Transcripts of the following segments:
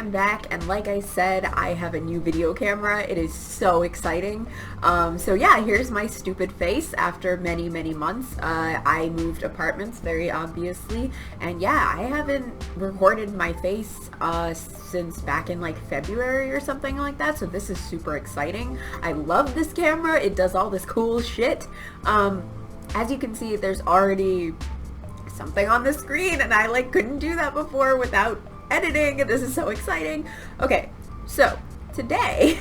I'm back, and like I said, I have a new video camera. It is so exciting. So yeah, here's my stupid face after many months. I moved apartments, very obviously, and yeah, I haven't recorded my face since back in like February or something like that, so this is super exciting. I love this camera. It does all this cool shit. As you can see, there's already something on the screen, and I like couldn't do that before without editing, and this is so exciting. Okay, so today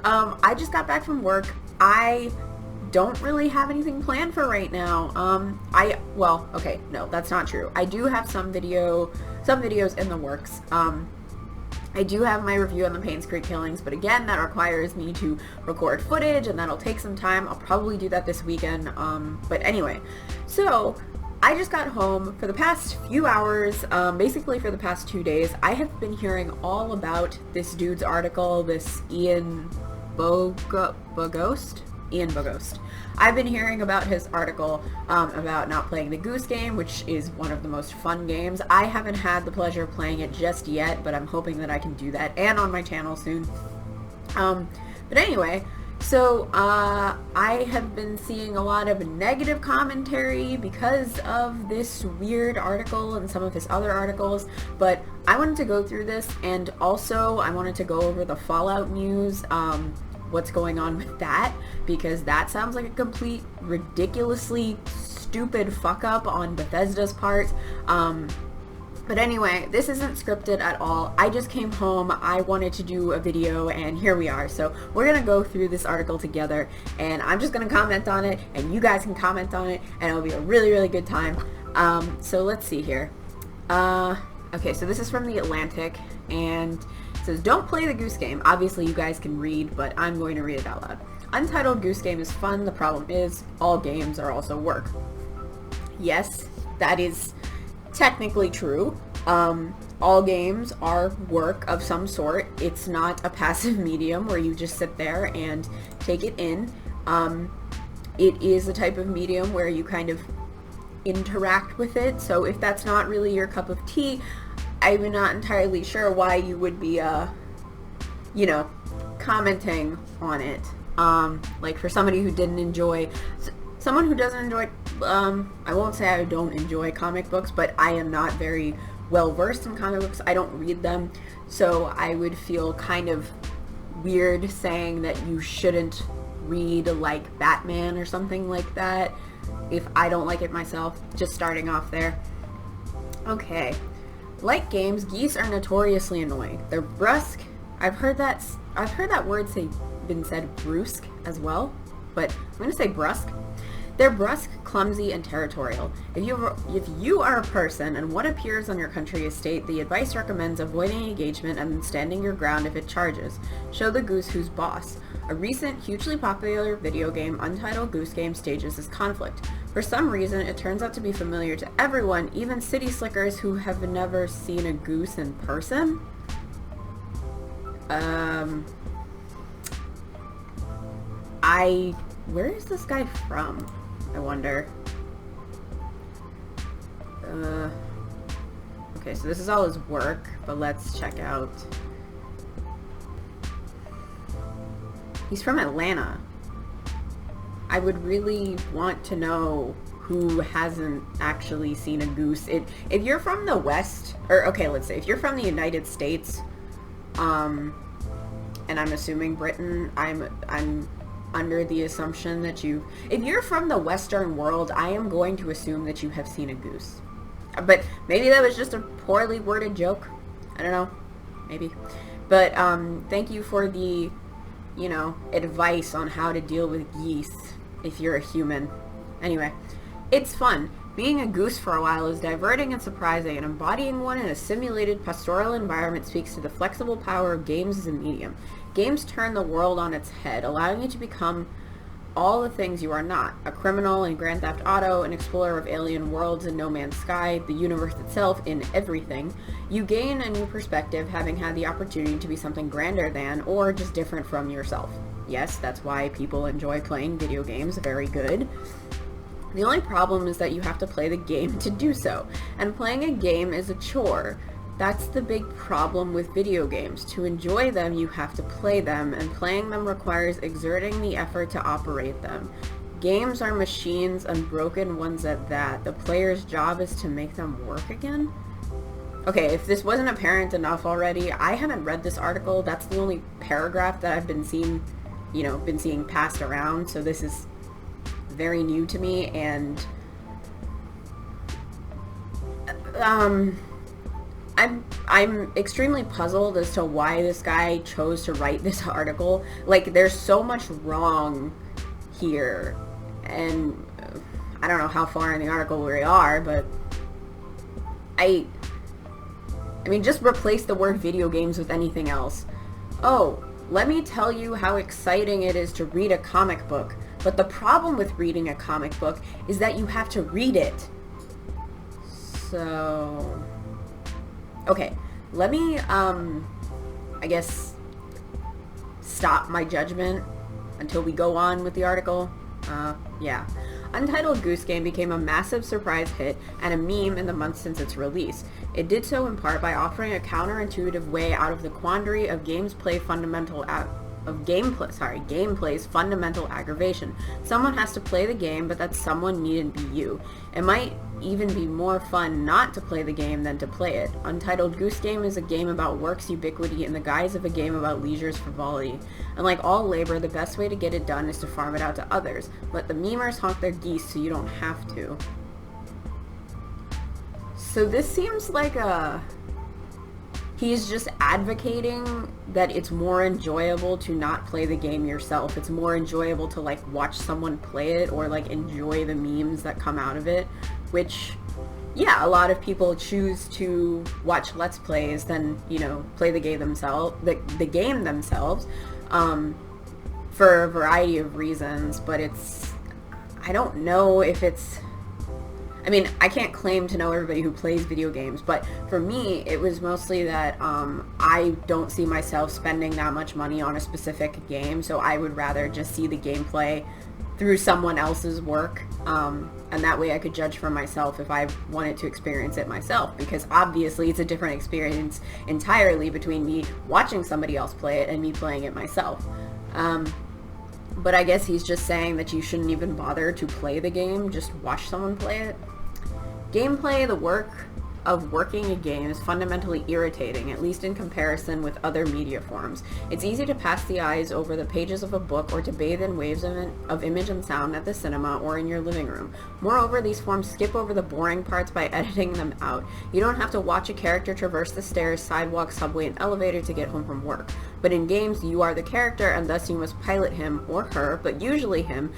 I just got back from work. I don't really have anything planned for right now. Well, okay, no, that's not true. I do have some videos in the works. I do have my review on the Paynes Creek killings, but again, that requires me to record footage, and that'll take some time. I'll probably do that this weekend. But anyway, so I just got home. For the past few hours, basically for the past 2 days, I have been hearing all about this dude's article, this Ian Bogost. I've been hearing about his article about not playing the Goose Game, which is one of the most fun games. I haven't had the pleasure of playing it just yet, but I'm hoping that I can do that, and on my channel soon. But anyway, so I have been seeing a lot of negative commentary because of this weird article and some of his other articles, but I wanted to go through this, and also I wanted to go over the Fallout news, what's going on with that, because that sounds like a complete ridiculously stupid fuck up on Bethesda's part. But anyway, this isn't scripted at all. I just came home, I wanted to do a video, and here we are. So we're gonna go through this article together, and I'm just gonna comment on it, and you guys can comment on it, and it'll be a really good time. So let's see here. Okay, so this is from The Atlantic, and it says, "Don't play the Goose Game." Obviously you guys can read, but I'm going to read it out loud. "Untitled Goose Game is fun. The problem is, all games are also work." Yes, that is technically true. All games are work of some sort. It's not a passive medium where you just sit there and take it in. It is a type of medium where you kind of interact with it, so if that's not really your cup of tea, I'm not entirely sure why you would be, you know, commenting on it. Like for somebody who didn't enjoy, someone who doesn't enjoy, I won't say I don't enjoy comic books, but I am not very well versed in comic books. I don't read them, so I would feel kind of weird saying that you shouldn't read like Batman or something like that if I don't like it myself, just starting off there. Okay. Like games, geese are notoriously annoying. They're brusque. I've heard that word been said brusque as well, but I'm gonna say brusque. They're brusque, clumsy, and territorial. If you are a person and what appears on your country estate, the advice recommends avoiding engagement and standing your ground if it charges. Show the goose who's boss. A recent, hugely popular video game, Untitled Goose Game, stages this conflict. For some reason, it turns out to be familiar to everyone, even city slickers who have never seen a goose in person. Where is this guy from? I wonder. Okay, so this is all his work, but let's check out. He's from Atlanta. I would really want to know who hasn't actually seen a goose. If you're from the West, or okay, let's say if you're from the United States, and I'm assuming Britain, I'm under the assumption that if you're from the Western world, I am going to assume that you have seen a goose. But maybe that was just a poorly worded joke. I don't know. Maybe. But thank you for the, you know, advice on how to deal with geese if you're a human. Anyway, it's fun. Being a goose for a while is diverting and surprising, and embodying one in a simulated pastoral environment speaks to the flexible power of games as a medium. Games turn the world on its head, allowing you to become all the things you are not. A criminal in Grand Theft Auto, an explorer of alien worlds in No Man's Sky, the universe itself in Everything. You gain a new perspective, having had the opportunity to be something grander than, or just different from yourself. Yes, that's why people enjoy playing video games. Very good. The only problem is that you have to play the game to do so, and playing a game is a chore. That's the big problem with video games. To enjoy them, you have to play them, and playing them requires exerting the effort to operate them. Games are machines, and broken ones at that. The player's job is to make them work again? Okay, if this wasn't apparent enough already, I haven't read this article. That's the only paragraph that I've been seeing, been seeing passed around, so this is very new to me, and I'm extremely puzzled as to why this guy chose to write this article. Like, there's so much wrong here, and I don't know how far in the article we are, but I mean, just replace the word video games with anything else. Oh, let me tell you how exciting it is to read a comic book. But the problem with reading a comic book is that you have to read it. So, okay, let me, I guess, stop my judgment until we go on with the article. Yeah. Untitled Goose Game became a massive surprise hit and a meme in the months since its release. It did so in part by offering a counterintuitive way out of the quandary of gameplay's fundamental aggravation. Someone has to play the game, but that someone needn't be you. It might even be more fun not to play the game than to play it. Untitled Goose Game is a game about work's ubiquity in the guise of a game about leisure's frivolity. And like all labor, the best way to get it done is to farm it out to others. Let the memers honk their geese so you don't have to. So this seems like he's just advocating that it's more enjoyable to not play the game yourself. It's more enjoyable to like watch someone play it or like enjoy the memes that come out of it, which, yeah, a lot of people choose to watch Let's Plays than, play the game themselves, the game themselves, for a variety of reasons, but I don't know if it's, I mean, I can't claim to know everybody who plays video games, but for me, it was mostly that I don't see myself spending that much money on a specific game, so I would rather just see the gameplay through someone else's work, and that way I could judge for myself if I wanted to experience it myself, because obviously it's a different experience entirely between me watching somebody else play it and me playing it myself. But I guess he's just saying that you shouldn't even bother to play the game, just watch someone play it. Gameplay, the work of working a game, is fundamentally irritating, at least in comparison with other media forms. It's easy to pass the eyes over the pages of a book or to bathe in waves of image and sound at the cinema or in your living room. Moreover, these forms skip over the boring parts by editing them out. You don't have to watch a character traverse the stairs, sidewalk, subway, and elevator to get home from work. But in games, you are the character, and thus you must pilot him, or her, but usually him,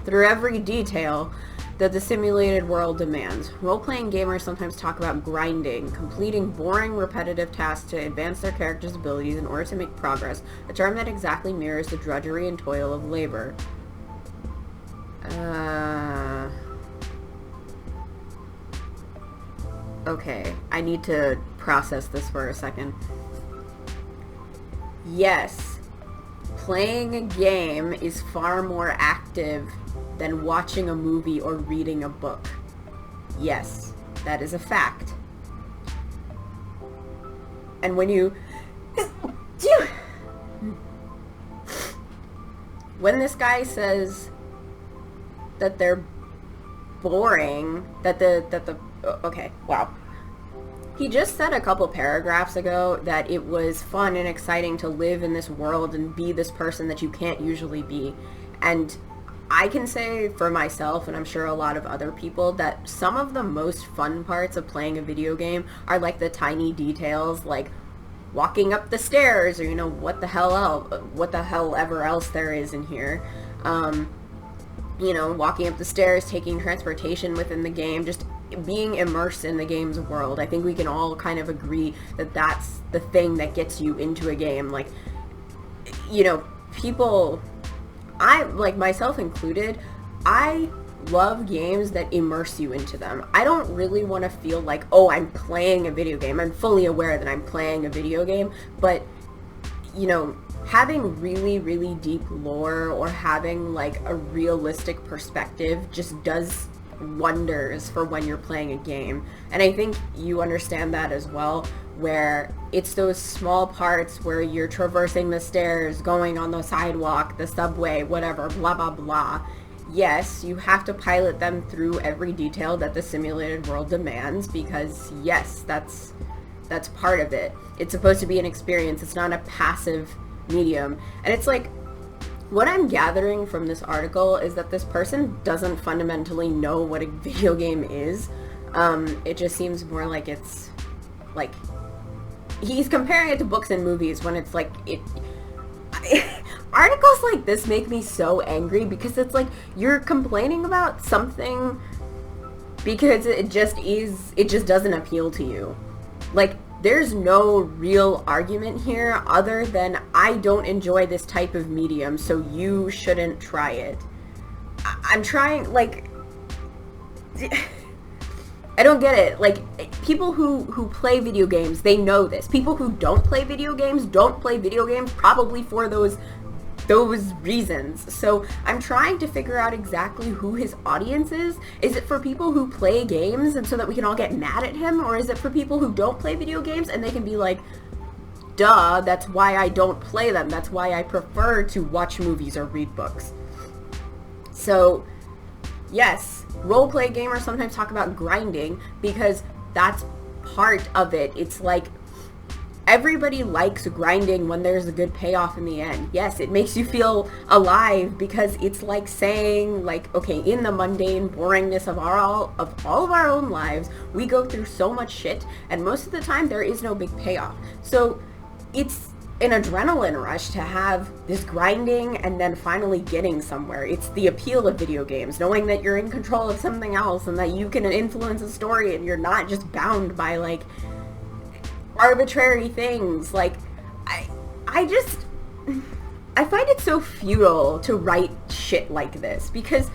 through every detail that the simulated world demands. Role-playing gamers sometimes talk about grinding, completing boring, repetitive tasks to advance their character's abilities in order to make progress, a term that exactly mirrors the drudgery and toil of labor. Okay, I need to process this for a second. Yes, playing a game is far more active than watching a movie or reading a book. Yes, that is a fact. And when this guy says that they're boring, okay, wow. He just said a couple paragraphs ago that it was fun and exciting to live in this world and be this person that you can't usually be. And I can say for myself, and I'm sure a lot of other people, that some of the most fun parts of playing a video game are like the tiny details, like walking up the stairs, or what the hell ever else there is in here. Walking up the stairs, taking transportation within the game, just being immersed in the game's world. I think we can all kind of agree that that's the thing that gets you into a game. Like, people, I, like myself included, I love games that immerse you into them. I don't really want to feel like, oh, I'm playing a video game. I'm fully aware that I'm playing a video game, but, having really, really deep lore or having like a realistic perspective just does wonders for when you're playing a game. And I think you understand that as well, where it's those small parts where you're traversing the stairs, going on the sidewalk, the subway, whatever, blah, blah, blah. Yes, you have to pilot them through every detail that the simulated world demands, because yes, that's part of it. It's supposed to be an experience. It's not a passive medium. And it's like, what I'm gathering from this article is that this person doesn't fundamentally know what a video game is. It just seems more like it's like he's comparing it to books and movies, when it's like articles like this make me so angry, because it's like you're complaining about something because it just doesn't appeal to you. Like, there's no real argument here other than I don't enjoy this type of medium, so you shouldn't try it. I'm trying, like, I don't get it. Like, people who play video games, they know this. People who don't play video games probably for those reasons. So I'm trying to figure out exactly who his audience is. Is it for people who play games and so that we can all get mad at him? Or is it for people who don't play video games and they can be like, duh, that's why I don't play them. That's why I prefer to watch movies or read books. So, yes, roleplay gamers sometimes talk about grinding because that's part of it. It's like, everybody likes grinding when there's a good payoff in the end. Yes, it makes you feel alive because it's like saying, like, okay, in the mundane boringness of all of our own lives, we go through so much shit, and most of the time there is no big payoff. So it's an adrenaline rush to have this grinding and then finally getting somewhere. It's the appeal of video games, knowing that you're in control of something else and that you can influence a story and you're not just bound by, like, arbitrary things. Like, I find it so futile to write shit like this, because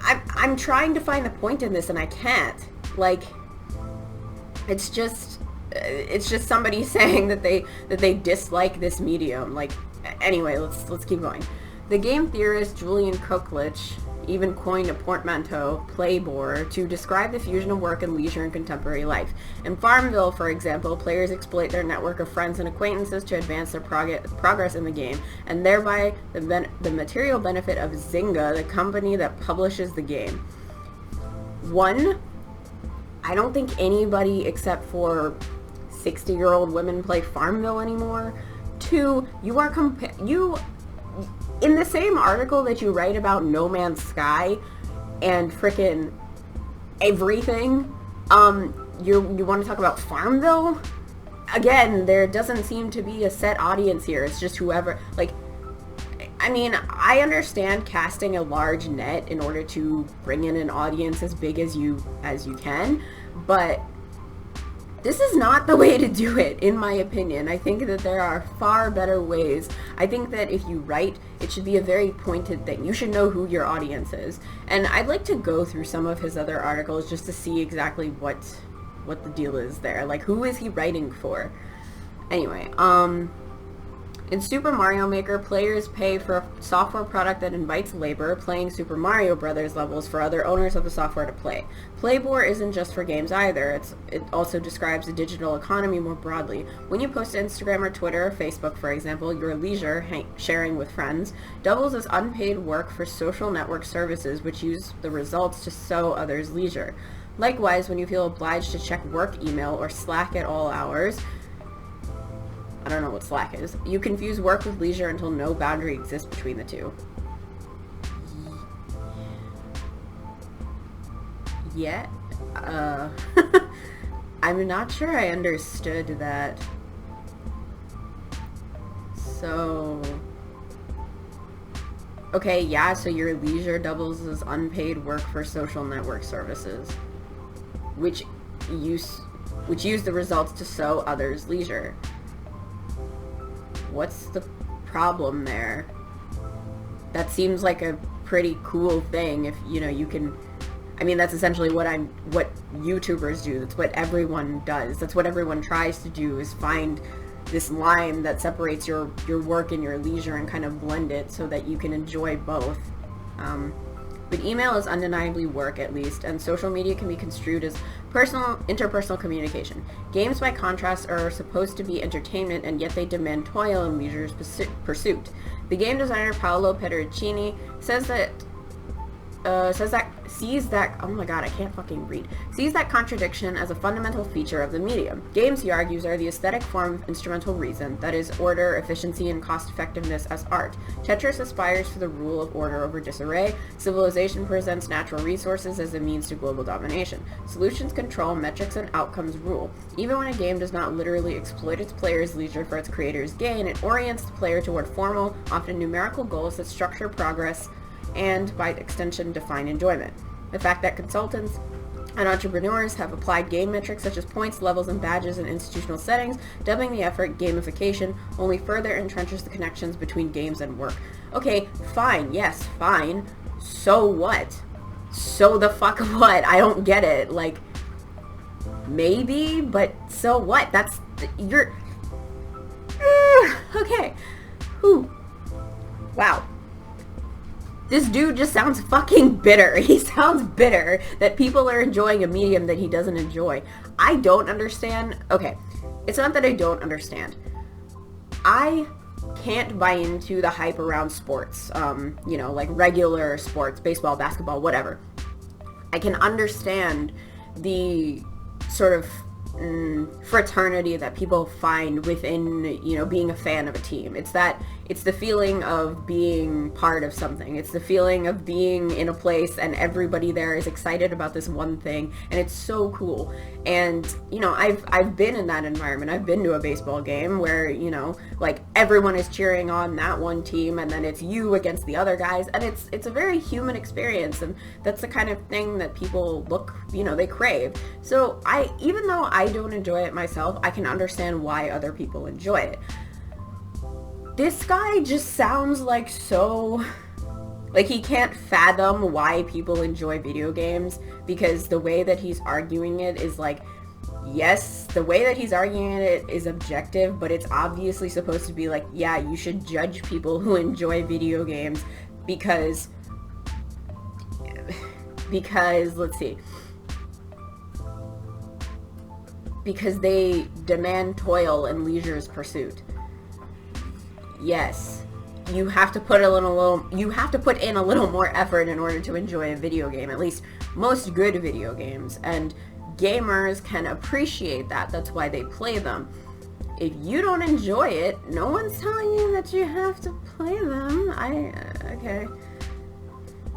I'm trying to find the point in this and I can't. Like, it's just somebody saying that they dislike this medium. Like, anyway, let's keep going. The game theorist Julian Koklich even coined a portmanteau, playbore, to describe the fusion of work and leisure in contemporary life. In Farmville, for example, players exploit their network of friends and acquaintances to advance their progress in the game, and thereby the material benefit of Zynga, the company that publishes the game. One, I don't think anybody except for 60-year-old women play Farmville anymore. Two, you are in the same article that you write about No Man's Sky and frickin' everything, you want to talk about Farmville? Again, there doesn't seem to be a set audience here. It's just whoever, like, I mean, I understand casting a large net in order to bring in an audience as big as you can, but this is not the way to do it, in my opinion. I think that there are far better ways. I think that if you write, it should be a very pointed thing. You should know who your audience is. And I'd like to go through some of his other articles just to see exactly what the deal is there. Like, who is he writing for? Anyway, in Super Mario Maker, players pay for a software product that invites labor, playing Super Mario Bros. Levels for other owners of the software to play. Playbore isn't just for games either. It also describes the digital economy more broadly. When you post to Instagram or Twitter or Facebook, for example, your leisure, sharing with friends, doubles as unpaid work for social network services which use the results to sow others' leisure. Likewise, when you feel obliged to check work email or Slack at all hours, I don't know what Slack is, you confuse work with leisure until no boundary exists between the two. Yeah, I'm not sure I understood that. So, okay, yeah, so your leisure doubles as unpaid work for social network services, which use the results to sow others' leisure. What's the problem there? That seems like a pretty cool thing if, you know, you can, I mean, that's essentially what YouTubers do. That's what everyone does. That's what everyone tries to do, is find this line that separates your work and your leisure and kind of blend it so that you can enjoy both. but email is undeniably work, at least, and social media can be construed as interpersonal communication. Games, by contrast, are supposed to be entertainment, and yet they demand toil and leisure's pursuit. The game designer Paolo Pedericini sees that contradiction as a fundamental feature of the medium. Games, he argues, are the aesthetic form of instrumental reason, that is, order, efficiency, and cost-effectiveness as art. Tetris aspires to the rule of order over disarray. Civilization presents natural resources as a means to global domination. Solutions control, metrics and outcomes rule. Even when a game does not literally exploit its players' leisure for its creator's gain, it orients the player toward formal, often numerical goals that structure progress and, by extension, define enjoyment. The fact that consultants and entrepreneurs have applied game metrics such as points, levels, and badges in institutional settings, dubbing the effort gamification, only further entrenches the connections between games and work. Okay, fine, yes, fine. So what? So the fuck what? I don't get it. Like, maybe, but so what? You're... okay. Whew. Wow. This dude just sounds fucking bitter. He sounds bitter that people are enjoying a medium that he doesn't enjoy. I don't understand. Okay, it's not that I don't understand. I can't buy into the hype around sports, like regular sports, baseball, basketball, whatever. I can understand the sort of fraternity that people find within, being a fan of a team. It's the feeling of being part of something. It's the feeling of being in a place and everybody there is excited about this one thing, and it's so cool. And, I've been in that environment. I've been to a baseball game where, everyone is cheering on that one team, and then it's you against the other guys, and it's a very human experience, and that's the kind of thing that people they crave. So even though I don't enjoy it myself, I can understand why other people enjoy it. This guy just sounds like he can't fathom why people enjoy video games, because the way that he's arguing it is yes, the way that he's arguing it is objective, but it's obviously supposed to be yeah, you should judge people who enjoy video games because let's see. Because they demand toil and leisure's pursuit. Yes, you have to put in a little more effort in order to enjoy a video game, at least most good video games, and gamers can appreciate that. That's why they play them. If you don't enjoy it, no one's telling you that you have to play them. Okay.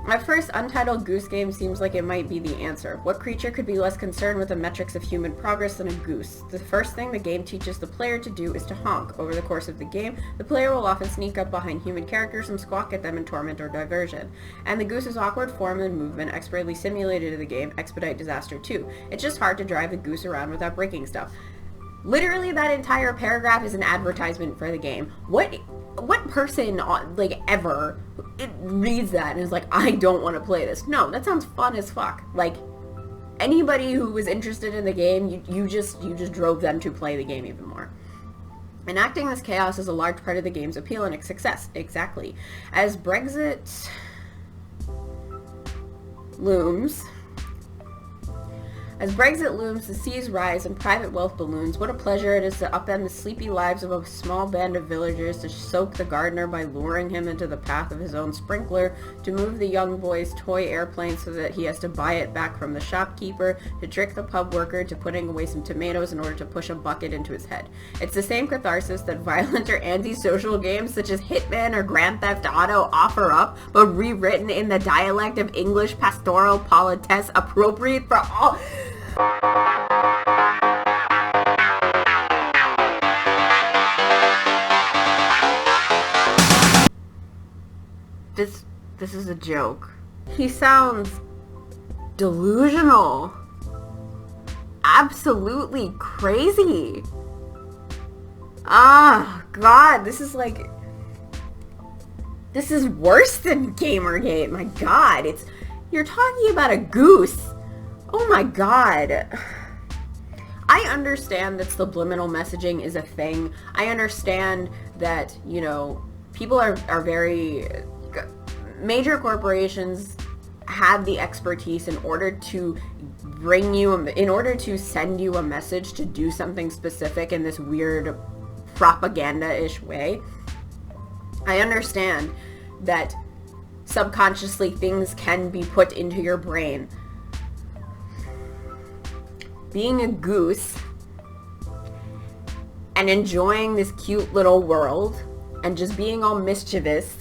At first, Untitled Goose Game seems like it might be the answer. What creature could be less concerned with the metrics of human progress than a goose? The first thing the game teaches the player to do is to honk. Over the course of the game, the player will often sneak up behind human characters and squawk at them in torment or diversion. And the goose's awkward form and movement, expertly simulated in the game, expedite disaster too. It's just hard to drive a goose around without breaking stuff. Literally, that entire paragraph is an advertisement for the game. What person ever reads that and is like, I don't want to play this? No, that sounds fun as fuck. Anybody who was interested in the game, you just drove them to play the game even more. Enacting this chaos is a large part of the game's appeal and its success. Exactly. As Brexit looms, the seas rise and private wealth balloons. What a pleasure it is to upend the sleepy lives of a small band of villagers, to soak the gardener by luring him into the path of his own sprinkler, to move the young boy's toy airplane so that he has to buy it back from the shopkeeper, to trick the pub worker to putting away some tomatoes in order to push a bucket into his head. It's the same catharsis that violent or anti-social games such as Hitman or Grand Theft Auto offer up, but rewritten in the dialect of English pastoral politesse appropriate for all... This is a joke. He sounds delusional. Absolutely crazy. Ah, God, this is worse than Gamergate. My God, you're talking about a goose. Oh my God. I understand that subliminal messaging is a thing. I understand that, people are very... Major corporations have the expertise in order to bring you, in order to send you a message to do something specific in this weird propaganda-ish way. I understand that subconsciously things can be put into your brain. Being a goose and enjoying this cute little world and just being all mischievous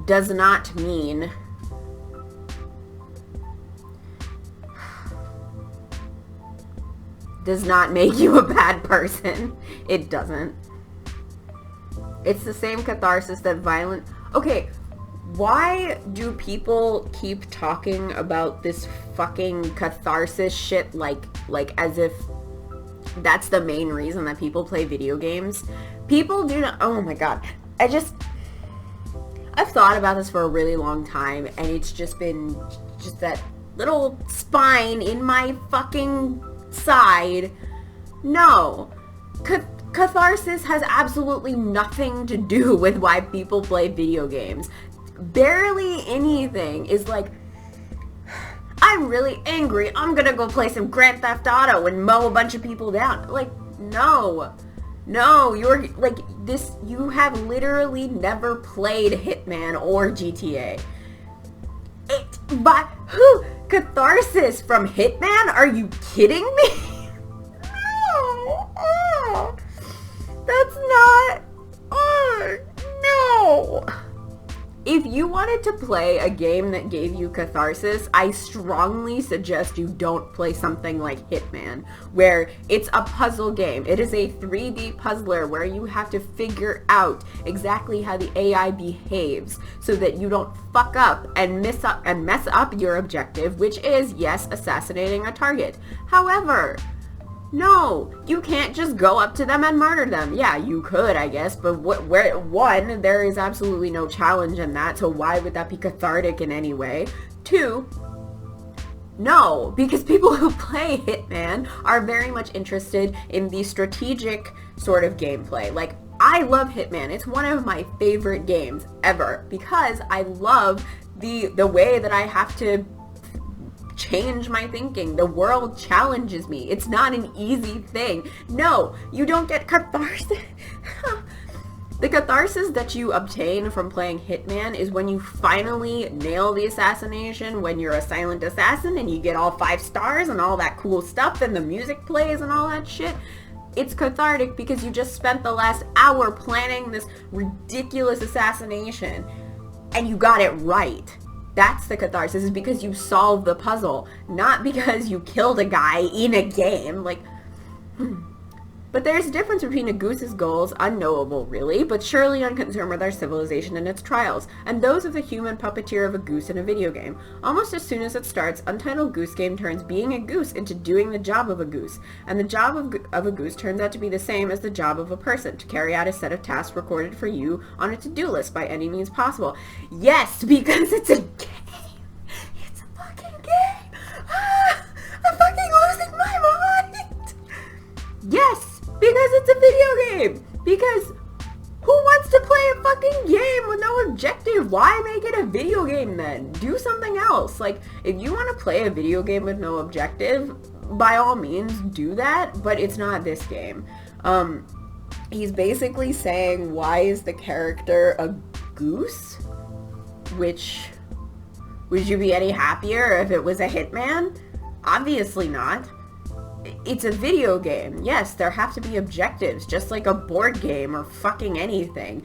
does not mean does not make you a bad person. It doesn't. It's the same catharsis that violent... Okay, why do people keep talking about this fucking catharsis shit like as if that's the main reason that people play video games? People do not... Oh my god. I've thought about this for a really long time, and it's just been just that little spine in my fucking side. No. Catharsis has absolutely nothing to do with why people play video games. Barely anything is like, I'm really angry, I'm gonna go play some Grand Theft Auto and mow a bunch of people down. Like, no. No, you're, like, this, you have literally never played Hitman or GTA. But, who? Catharsis from Hitman? Are you kidding me? No. That's not... no. If you wanted to play a game that gave you catharsis, I strongly suggest you don't play something like Hitman, where it's a puzzle game. It is a 3D puzzler where you have to figure out exactly how the AI behaves so that you don't fuck up and mess up your objective, which is, yes, assassinating a target. However, no, you can't just go up to them and murder them. Yeah, you could, I guess, but one, there is absolutely no challenge in that, so why would that be cathartic in any way? Two, no, because people who play Hitman are very much interested in the strategic sort of gameplay. Like, I love Hitman. It's one of my favorite games ever because I love the way that I have to change my thinking. The world challenges me. It's not an easy thing. No, you don't get catharsis. The catharsis that you obtain from playing Hitman is when you finally nail the assassination, when you're a silent assassin and you get all 5 stars and all that cool stuff and the music plays and all that shit. It's cathartic because you just spent the last hour planning this ridiculous assassination and you got it right. That's the catharsis, is because you solved the puzzle, not because you killed a guy in a game. Like, But there's a difference between a goose's goals, unknowable really, but surely unconcerned with our civilization and its trials, and those of the human puppeteer of a goose in a video game. Almost as soon as it starts, Untitled Goose Game turns being a goose into doing the job of a goose, and the job of a goose turns out to be the same as the job of a person, to carry out a set of tasks recorded for you on a to-do list by any means possible. Yes, because it's a game! It's a fucking game! Ah, I'm fucking losing my mind! Yes! Because it's a video game! Because who wants to play a fucking game with no objective? Why make it a video game then? Do something else. Like, if you want to play a video game with no objective, by all means do that, but it's not this game. He's basically saying, why is the character a goose? Which, would you be any happier if it was a Hitman? Obviously not. It's a video game. Yes, there have to be objectives, just like a board game or fucking anything.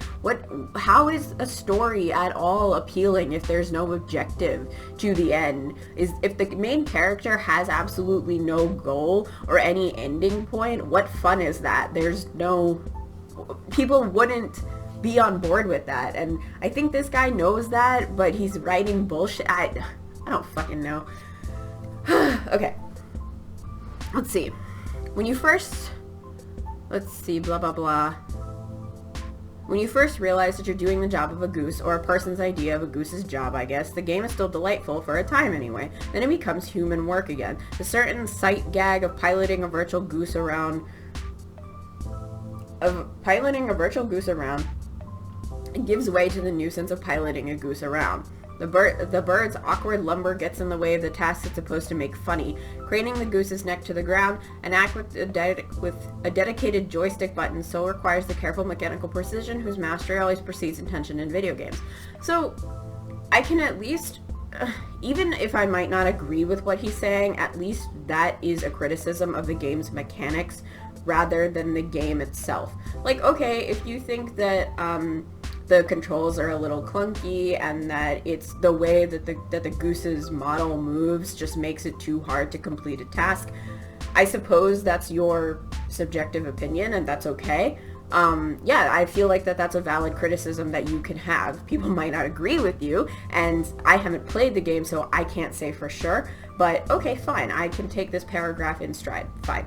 How is a story at all appealing if there's no objective to the end? If the main character has absolutely no goal or any ending point, what fun is that? People wouldn't be on board with that, and I think this guy knows that, but he's writing bullshit. I don't fucking know. Okay. Let's see. When you first realize that you're doing the job of a goose, or a person's idea of a goose's job, I guess, the game is still delightful for a time anyway. Then it becomes human work again. The certain sight gag of piloting a virtual goose around gives way to the nuisance of piloting a goose around. The bird's awkward lumber gets in the way of the task it's supposed to make funny, craning the goose's neck to the ground. An act with a dedicated joystick button so requires the careful mechanical precision whose mastery always precedes intention in video games. So, I can at least, even if I might not agree with what he's saying, at least that is a criticism of the game's mechanics rather than the game itself. Like, okay, if you think that, the controls are a little clunky and that it's the way that the goose's model moves just makes it too hard to complete a task, I suppose that's your subjective opinion and that's okay. Yeah, I feel like that's a valid criticism that you can have. People might not agree with you, and I haven't played the game, so I can't say for sure, but okay, fine, I can take this paragraph in stride, fine.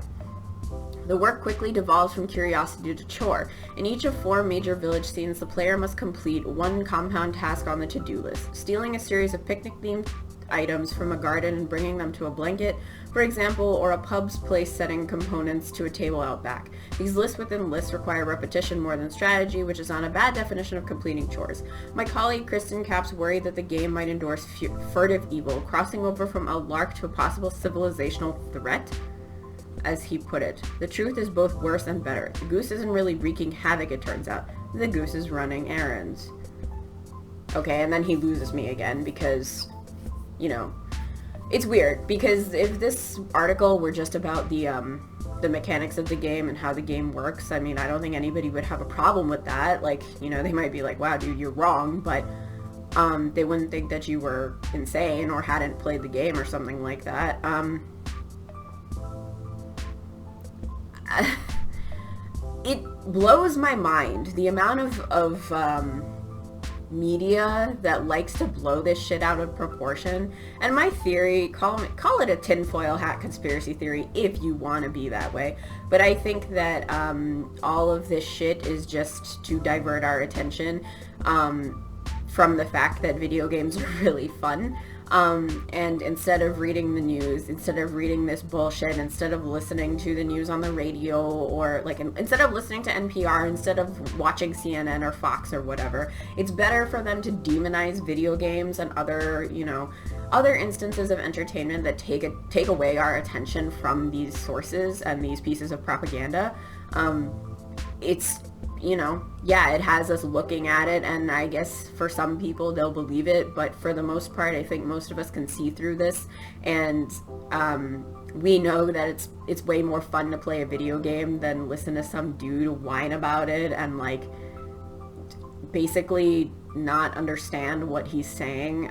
The work quickly devolves from curiosity to chore. In each of 4 major village scenes, the player must complete one compound task on the to-do list, stealing a series of picnic-themed items from a garden and bringing them to a blanket, for example, or a pub's place setting components to a table out back. These lists within lists require repetition more than strategy, which is not a bad definition of completing chores. My colleague Kristen Capps worried that the game might endorse furtive evil, crossing over from a lark to a possible civilizational threat, as he put it. The truth is both worse and better. The goose isn't really wreaking havoc, it turns out. The goose is running errands. Okay, and then he loses me again because, you know, it's weird, because if this article were just about the mechanics of the game and how the game works, I mean, I don't think anybody would have a problem with that. Like, you know, they might be like, wow, dude, you're wrong, but they wouldn't think that you were insane or hadn't played the game or something like that. It blows my mind the amount of media that likes to blow this shit out of proportion. And my theory, call it a tinfoil hat conspiracy theory if you want to be that way, but I think that all of this shit is just to divert our attention from the fact that video games are really fun. And instead of reading the news, instead of reading this bullshit, instead of listening to the news on the radio, or like instead of listening to NPR, instead of watching CNN or Fox or whatever, it's better for them to demonize video games and other, you know, other instances of entertainment that take away our attention from these sources and these pieces of propaganda. It's, you know, yeah, it has us looking at it, and I guess for some people they'll believe it, but for the most part, I think most of us can see through this, and we know that it's way more fun to play a video game than listen to some dude whine about it and, like, basically not understand what he's saying.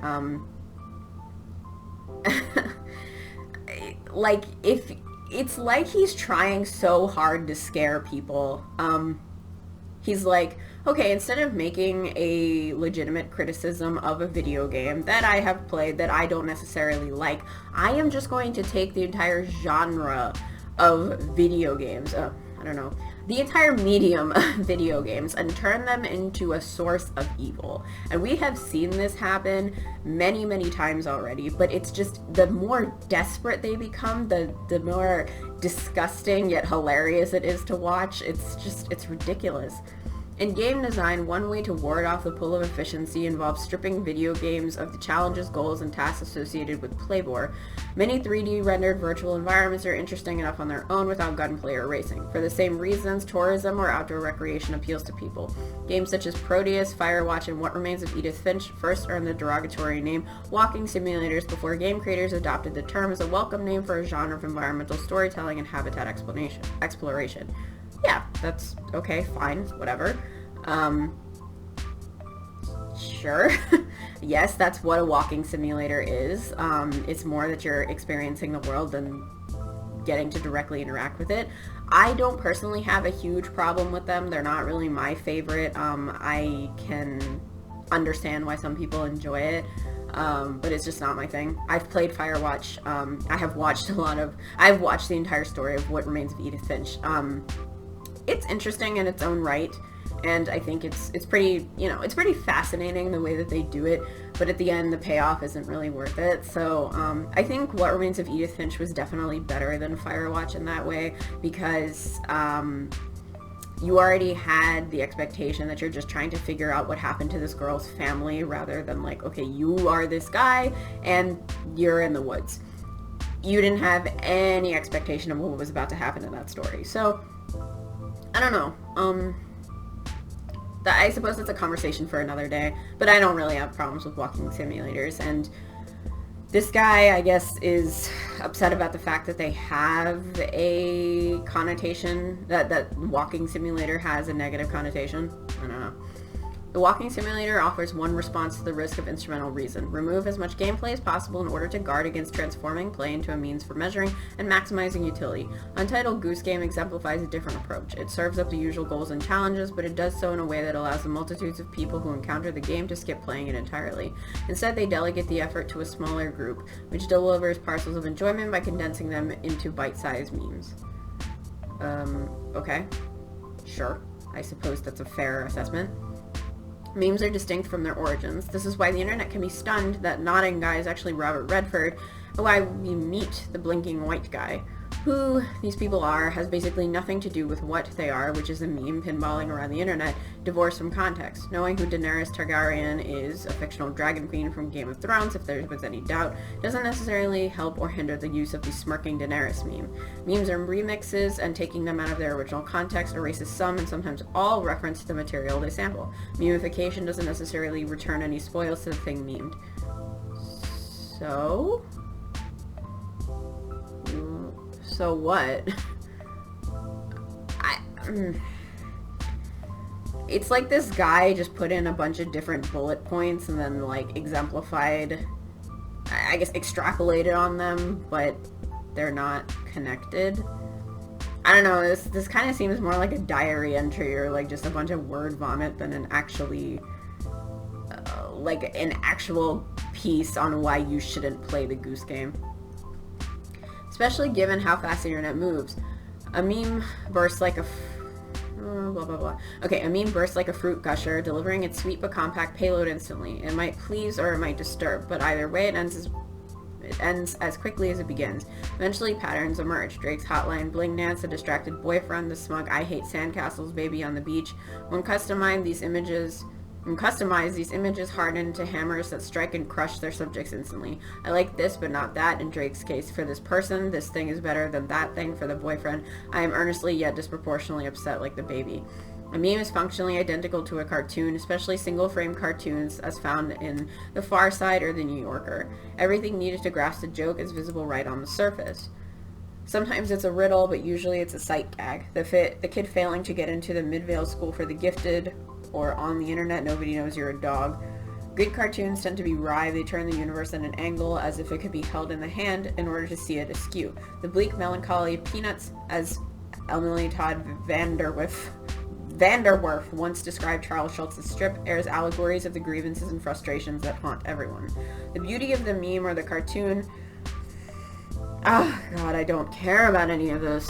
Like, if it's like he's trying so hard to scare people. He's like, okay, instead of making a legitimate criticism of a video game that I have played that I don't necessarily like, I am just going to take the entire genre of video games, I don't know, the entire medium of video games and turn them into a source of evil. And we have seen this happen many, many times already, but it's just, the more desperate they become, the more disgusting yet hilarious it is to watch. It's ridiculous. In game design, one way to ward off the pull of efficiency involves stripping video games of the challenges, goals, and tasks associated with playbore. Many 3D rendered virtual environments are interesting enough on their own without gunplay or racing. For the same reasons, tourism or outdoor recreation appeals to people. Games such as Proteus, Firewatch, and What Remains of Edith Finch first earned the derogatory name walking simulators before game creators adopted the term as a welcome name for a genre of environmental storytelling and habitat exploration. Yeah, that's okay, fine, whatever. Sure. Yes, that's what a walking simulator is. It's more that you're experiencing the world than getting to directly interact with it. I don't personally have a huge problem with them. They're not really my favorite. I can understand why some people enjoy it. But it's just not my thing. I've played Firewatch. I've watched the entire story of What Remains of Edith Finch. It's interesting in its own right, and I think it's pretty, you know, it's pretty fascinating the way that they do it, but at the end the payoff isn't really worth it. So I think What Remains of Edith Finch was definitely better than Firewatch in that way, because you already had the expectation that you're just trying to figure out what happened to this girl's family rather than like, okay, you are this guy and you're in the woods. You didn't have any expectation of what was about to happen in that story. So, I don't know. I suppose it's a conversation for another day, but I don't really have problems with walking simulators, and this guy, I guess, is upset about the fact that they have a connotation, that walking simulator has a negative connotation. I don't know. The walking simulator offers one response to the risk of instrumental reason. Remove as much gameplay as possible in order to guard against transforming play into a means for measuring and maximizing utility. Untitled Goose Game exemplifies a different approach. It serves up the usual goals and challenges, but it does so in a way that allows the multitudes of people who encounter the game to skip playing it entirely. Instead, they delegate the effort to a smaller group, which delivers parcels of enjoyment by condensing them into bite-sized memes. Okay. Sure. I suppose that's a fair assessment. Memes are distinct from their origins. This is why the internet can be stunned that Noggin guy is actually Robert Redford, and why we meet the blinking white guy. Who these people are has basically nothing to do with what they are, which is a meme pinballing around the internet, divorced from context. Knowing who Daenerys Targaryen is, a fictional dragon queen from Game of Thrones, if there was any doubt, doesn't necessarily help or hinder the use of the smirking Daenerys meme. Memes are remixes, and taking them out of their original context erases some and sometimes all reference to the material they sample. Memification doesn't necessarily return any spoils to the thing memed. So what? It's like this guy just put in a bunch of different bullet points and then like exemplified, I guess extrapolated on them, but they're not connected. I don't know, this kind of seems more like a diary entry or like just a bunch of word vomit than an actually, like an actual piece on why you shouldn't play the Goose Game. Especially given how fast the internet moves. A meme bursts like a blah blah blah. Okay, a meme bursts like a fruit gusher, delivering its sweet but compact payload instantly. It might please or it might disturb, but either way it ends as quickly as it begins. Eventually patterns emerge. Drake's hotline bling dance, the distracted boyfriend, the smug I hate sandcastles baby on the beach. When customized, these images harden into hammers that strike and crush their subjects instantly. I like this but not that in Drake's case. For this person, this thing is better than that thing for the boyfriend. I am earnestly yet disproportionately upset like the baby. A meme is functionally identical to a cartoon, especially single-frame cartoons as found in The Far Side or The New Yorker. Everything needed to grasp the joke is visible right on the surface. Sometimes it's a riddle, but usually it's a sight gag. The kid failing to get into the Midvale School for the Gifted, or on the internet, nobody knows you're a dog. Good cartoons tend to be wry. They turn the universe at an angle as if it could be held in the hand in order to see it askew. The bleak melancholy Peanuts, as Emily Todd Vanderwerf once described Charles Schultz's strip, airs allegories of the grievances and frustrations that haunt everyone. The beauty of the meme or the cartoon... Oh god, I don't care about any of this.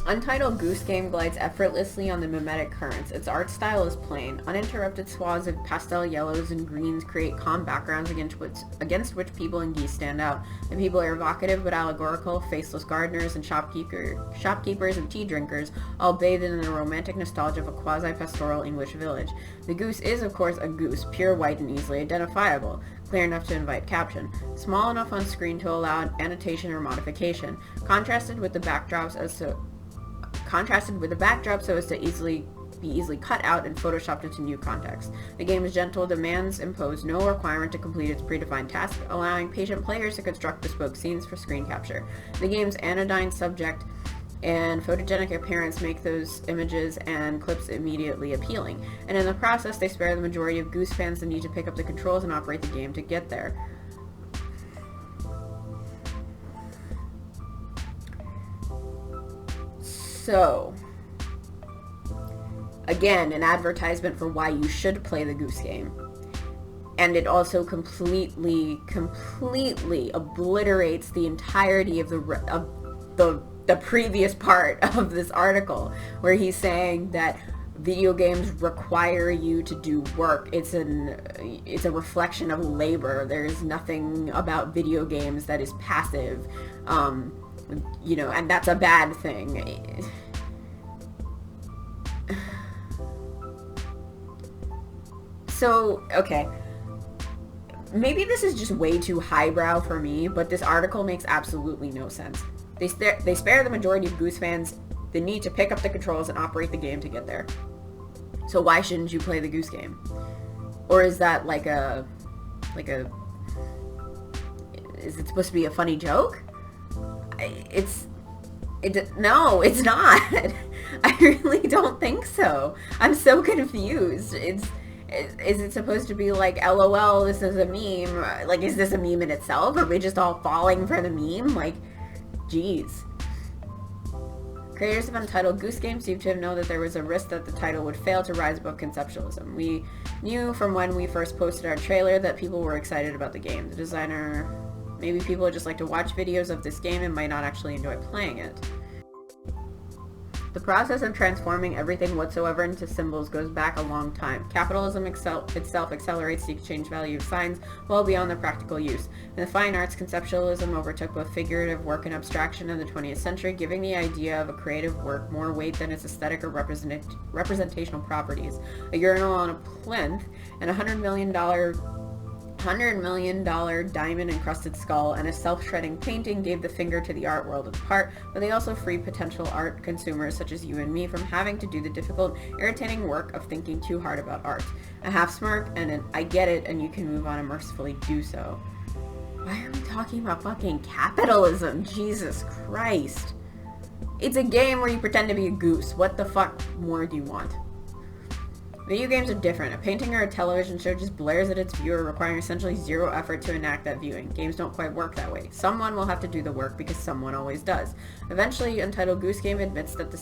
Untitled Goose Game glides effortlessly on the mimetic currents. Its art style is plain. Uninterrupted swaths of pastel yellows and greens create calm backgrounds against which people and geese stand out. The people are evocative but allegorical, faceless gardeners and shopkeepers and tea drinkers, all bathed in the romantic nostalgia of a quasi-pastoral English village. The goose is, of course, a goose, pure white and easily identifiable, clear enough to invite caption, small enough on screen to allow annotation or modification, contrasted with the backdrop so as to be easily cut out and photoshopped into new context. The game's gentle demands impose no requirement to complete its predefined task, allowing patient players to construct bespoke scenes for screen capture. The game's anodyne subject and photogenic appearance make those images and clips immediately appealing, and in the process they spare the majority of Goose fans the need to pick up the controls and operate the game to get there. So, again, an advertisement for why you should play the Goose Game. And it also completely obliterates the entirety of the previous part of this article, where he's saying that video games require you to do work. It's a reflection of labor. There's nothing about video games that is passive. You know, and that's a bad thing. So, okay. Maybe this is just way too highbrow for me, but this article makes absolutely no sense. They spare the majority of Goose fans the need to pick up the controls and operate the game to get there. So why shouldn't you play the Goose Game? Or is that is it supposed to be a funny joke? No, it's not. I really don't think so. I'm so confused. Is it supposed to be like, LOL, this is a meme? Like, is this a meme in itself? Are we just all falling for the meme? Like, geez. Creators of Untitled Goose Game seem to know that there was a risk that the title would fail to rise above conceptualism. We knew from when we first posted our trailer that people were excited about the game. The designer... Maybe people just like to watch videos of this game and might not actually enjoy playing it. The process of transforming everything whatsoever into symbols goes back a long time. Capitalism itself accelerates the exchange value of signs well beyond their practical use. In the fine arts, conceptualism overtook both figurative work and abstraction in the 20th century, giving the idea of a creative work more weight than its aesthetic or representational properties. A urinal on a plinth and $100 million diamond-encrusted skull and a self-shredding painting gave the finger to the art world apart, but they also freed potential art consumers such as you and me from having to do the difficult, irritating work of thinking too hard about art. A half smirk and an I get it and you can move on and mercifully do so. Why are we talking about fucking capitalism? Jesus Christ. It's a game where you pretend to be a goose. What the fuck more do you want? Video games are different. A painting or a television show just blares at its viewer, requiring essentially zero effort to enact that viewing. Games don't quite work that way. Someone will have to do the work because someone always does. Eventually, Untitled Goose Game admits that the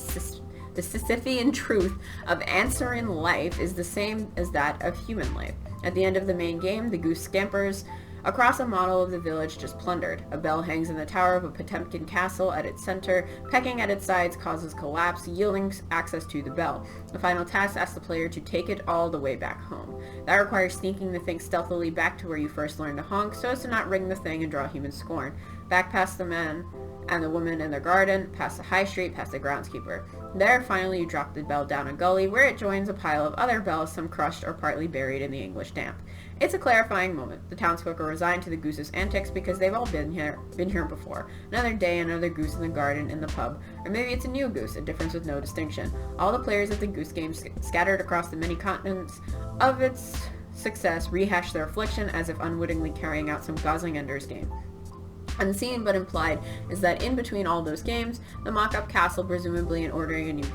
Sisyphean truth of answering life is the same as that of human life. At the end of the main game, the goose scampers across a model of the village just plundered. A bell hangs in the tower of a Potemkin castle at its center. Pecking at its sides causes collapse, yielding access to the bell. The final task asks the player to take it all the way back home. That requires sneaking the thing stealthily back to where you first learned to honk, so as to not ring the thing and draw human scorn. Back past the man and the woman in their garden, past the high street, past the groundskeeper. There, finally, you drop the bell down a gully, where it joins a pile of other bells, some crushed or partly buried in the English damp. It's a clarifying moment. The townsfolk are resigned to the goose's antics because they've all been here before. Another day, another goose in the garden, in the pub. Or maybe it's a new goose, a difference with no distinction. All the players of the Goose Game scattered across the many continents of its success rehash their affliction as if unwittingly carrying out some Gosling Ender's game. Unseen but implied is that in between all those games, the mock-up castle presumably in ordering a new...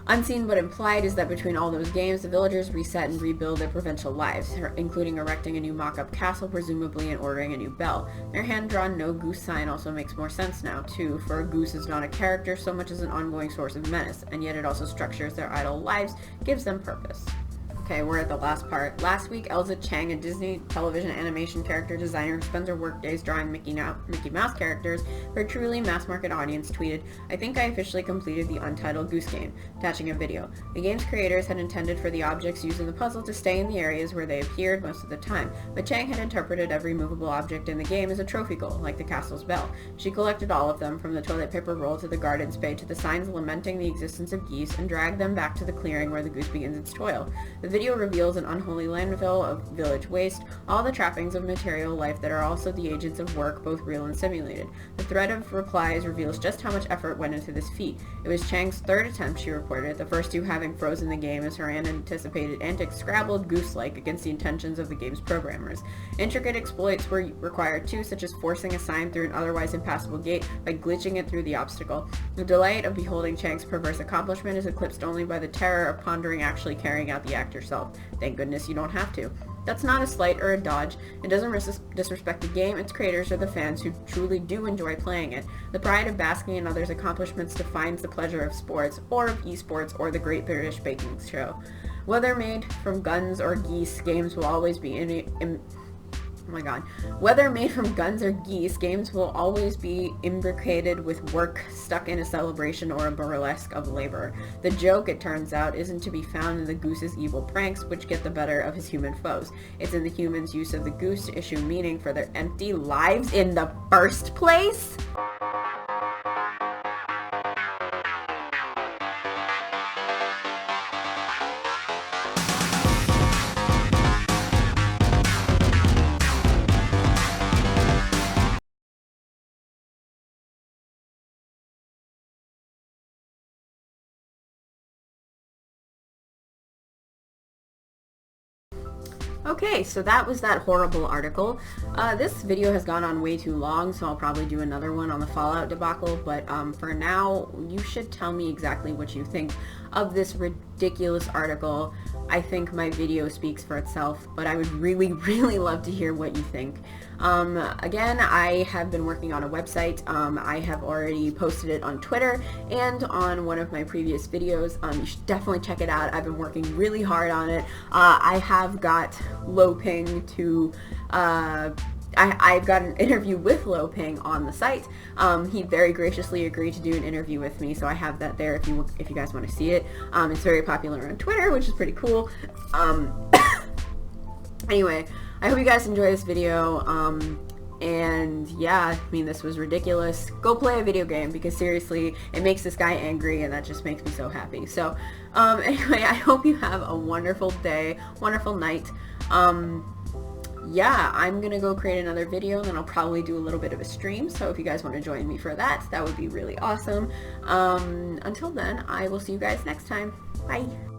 Unseen but implied is that between all those games, the villagers reset and rebuild their provincial lives, including erecting a new mock-up castle, presumably and ordering a new bell. Their hand-drawn no goose sign also makes more sense now, too, for a goose is not a character so much as an ongoing source of menace, and yet it also structures their idle lives, gives them purpose. Okay, we're at the last part. Last week, Elsa Chang, a Disney television animation character designer who spends her workdays drawing Mickey Mouse characters for a truly mass-market audience, tweeted, "I think I officially completed the Untitled Goose Game," attaching a video. The game's creators had intended for the objects used in the puzzle to stay in the areas where they appeared most of the time, but Chang had interpreted every movable object in the game as a trophy goal, like the castle's bell. She collected all of them, from the toilet paper roll to the garden spade to the signs lamenting the existence of geese, and dragged them back to the clearing where the goose begins its toil. The video reveals an unholy landfill of village waste, all the trappings of material life that are also the agents of work, both real and simulated. The thread of replies reveals just how much effort went into this feat. It was Chang's third attempt, she reported, the first two having frozen the game as her unanticipated antics scrabbled goose-like against the intentions of the game's programmers. Intricate exploits were required too, such as forcing a sign through an otherwise impassable gate by glitching it through the obstacle. The delight of beholding Chang's perverse accomplishment is eclipsed only by the terror of pondering actually carrying out the act yourself. Thank goodness you don't have to. That's not a slight or a dodge. It doesn't disrespect the game, its creators or the fans who truly do enjoy playing it. The pride of basking in others' accomplishments defines the pleasure of sports, or of esports, or the Great British Baking Show. Whether made from guns or geese, games will always be Whether made from guns or geese, games will always be imbricated with work stuck in a celebration or a burlesque of labor. The joke, it turns out, isn't to be found in the goose's evil pranks, which get the better of his human foes. It's in the humans' use of the goose to issue meaning for their empty lives in the first place. Okay, so that was that horrible article. This video has gone on way too long, so I'll probably do another one on the Fallout debacle, but for now, you should tell me exactly what you think of this ridiculous article. I think my video speaks for itself, but I would really, really love to hear what you think. Again, I have been working on a website. I have already posted it on Twitter and on one of my previous videos. You should definitely check it out. I've been working really hard on it. I have got Loping to I've got an interview with Loping on the site. He very graciously agreed to do an interview with me, so I have that there if you guys want to see it. It's very popular on Twitter, which is pretty cool. Anyway, I hope you guys enjoy this video. And yeah, I mean, this was ridiculous. Go play a video game, because seriously, it makes this guy angry, and that just makes me so happy. So, anyway, I hope you have a wonderful day, wonderful night. Yeah, I'm gonna go create another video, and then I'll probably do a little bit of a stream, so if you guys want to join me for that, that would be really awesome. Until then, I will see you guys next time. Bye!